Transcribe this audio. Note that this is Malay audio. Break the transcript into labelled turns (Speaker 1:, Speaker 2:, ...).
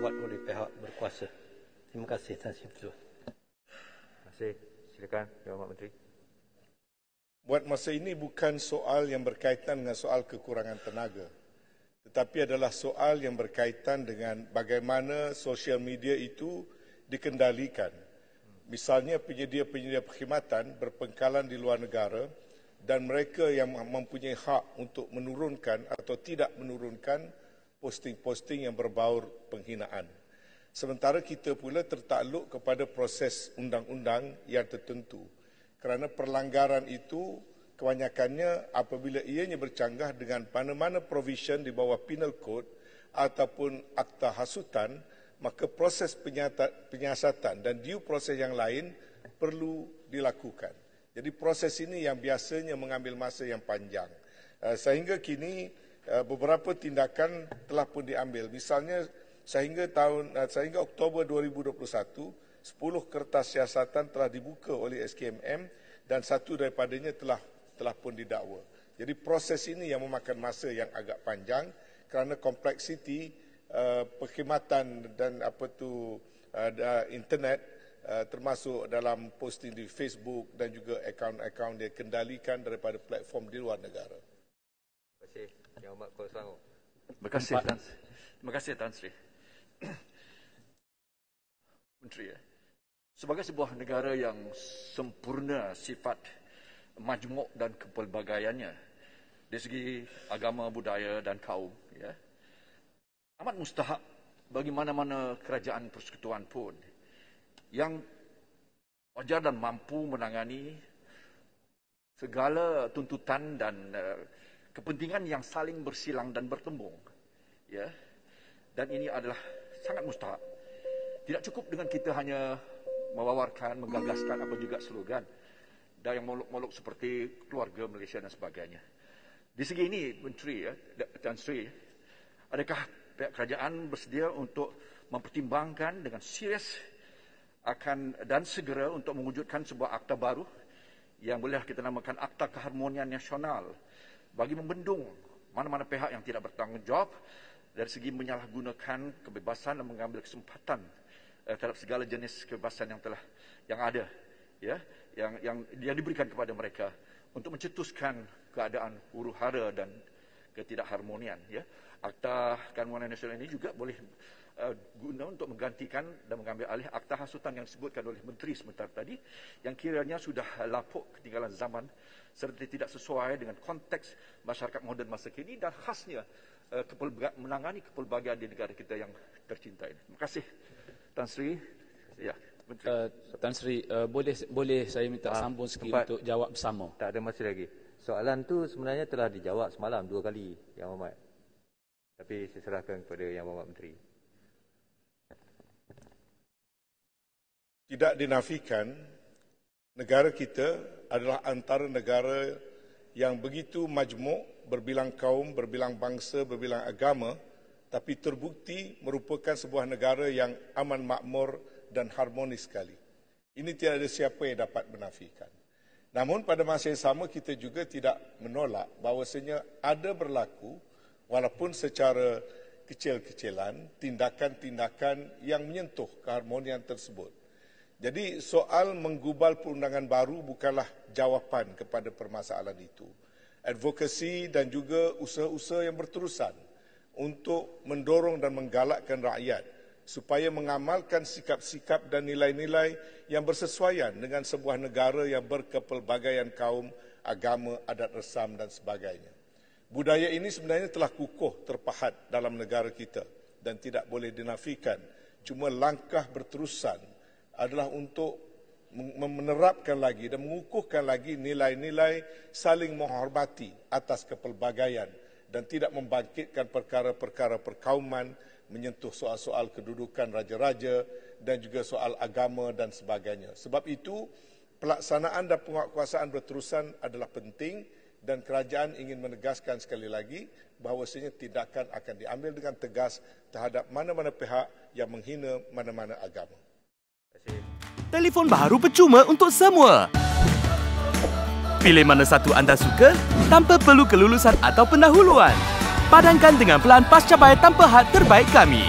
Speaker 1: dibuat oleh pihak berkuasa. Terima kasih, Tan Sri Ketua.
Speaker 2: Terima kasih. Silakan, Yang Amat Menteri.
Speaker 3: Buat masa ini bukan soal yang berkaitan dengan soal kekurangan tenaga, tetapi adalah soal yang berkaitan dengan bagaimana sosial media itu dikendalikan. Misalnya penyedia-penyedia perkhidmatan berpangkalan di luar negara dan mereka yang mempunyai hak untuk menurunkan atau tidak menurunkan posting-posting yang berbaur penghinaan. Sementara kita pula tertakluk kepada proses undang-undang yang tertentu. Kerana perlanggaran itu kebanyakannya apabila ianya bercanggah dengan mana-mana provision di bawah penal code ataupun akta hasutan, maka proses penyiasatan dan due proses yang lain perlu dilakukan. Jadi proses ini yang biasanya mengambil masa yang panjang. Sehingga kini beberapa tindakan telah pun diambil. Misalnya sehingga Oktober 2021, 10 kertas siasatan telah dibuka oleh SKMM dan satu daripadanya telah pun didakwa. Jadi proses ini yang memakan masa yang agak panjang kerana kompleksiti perkhidmatan dan internet termasuk dalam posting di Facebook dan juga akaun-akaun dia kendalikan daripada platform di luar negara.
Speaker 2: Terima kasih. Yang Amat Kepala Selangor.
Speaker 4: Terima kasih Tan Sri. Menteri, sebagai sebuah negara yang sempurna sifat majmuk dan kepelbagaiannya dari segi agama, budaya dan kaum, ya, amat mustahak bagi mana-mana kerajaan persekutuan pun yang wajar dan mampu menangani segala tuntutan dan kepentingan yang saling bersilang dan bertembung, ya, dan ini adalah sangat mustahak. Tidak cukup dengan kita hanya mewawarkan, menggagaskan apa juga slogan dan yang molok-molok seperti keluarga Malaysia dan sebagainya. Di segi ini, Menteri, ya, Tan Sri, adakah pihak kerajaan bersedia untuk mempertimbangkan dengan serius dan segera untuk mewujudkan sebuah akta baru yang boleh kita namakan Akta Keharmonian Nasional bagi membendung mana-mana pihak yang tidak bertanggungjawab dari segi menyalahgunakan kebebasan dan mengambil kesempatan terhadap segala jenis kebebasan yang ada, ya, yang diberikan kepada mereka untuk mencetuskan keadaan huru-hara dan ketidakharmonian, ya. Akta Keharmonian Nasional ini juga boleh guna untuk menggantikan dan mengambil alih akta hasutan yang disebutkan oleh Menteri sebentar tadi yang kiranya sudah lapuk ketinggalan zaman serta tidak sesuai dengan konteks masyarakat moden masa kini dan khasnya menangani kepelbagaian di negara kita yang tercinta ini. Terima kasih, Tan Sri. Ya, Menteri.
Speaker 5: Tan Sri, boleh saya minta sambung sikit untuk jawab bersama?
Speaker 2: Tak ada masa lagi. Soalan tu sebenarnya telah dijawab semalam 2 kali, Yang Amat. Tapi saya serahkan kepada Yang Amat Menteri.
Speaker 3: Tidak dinafikan, negara kita adalah antara negara yang begitu majmuk, berbilang kaum, berbilang bangsa, berbilang agama, tapi terbukti merupakan sebuah negara yang aman makmur dan harmonis sekali. Ini tidak ada siapa yang dapat menafikan. Namun pada masa yang sama kita juga tidak menolak bahawasanya ada berlaku walaupun secara kecil-kecilan tindakan-tindakan yang menyentuh keharmonian tersebut. Jadi soal menggubal perundangan baru bukanlah jawapan kepada permasalahan itu. Advokasi dan juga usaha-usaha yang berterusan untuk mendorong dan menggalakkan rakyat supaya mengamalkan sikap-sikap dan nilai-nilai yang bersesuaian dengan sebuah negara yang berkepelbagaian kaum, agama, adat resam dan sebagainya. Budaya ini sebenarnya telah kukuh terpahat dalam negara kita dan tidak boleh dinafikan. Cuma langkah berterusan adalah untuk menerapkan lagi dan mengukuhkan lagi nilai-nilai saling menghormati atas kepelbagaian dan tidak membangkitkan perkara-perkara perkauman, menyentuh soal-soal kedudukan raja-raja dan juga soal agama dan sebagainya. Sebab itu, pelaksanaan dan penguatkuasaan berterusan adalah penting dan kerajaan ingin menegaskan sekali lagi bahawasanya tindakan akan diambil dengan tegas terhadap mana-mana pihak yang menghina mana-mana agama.
Speaker 6: Telefon baru percuma untuk semua. Pilih mana satu anda suka tanpa perlu kelulusan atau pendahuluan. Padankan dengan pelan pascabayar tanpa had terbaik kami.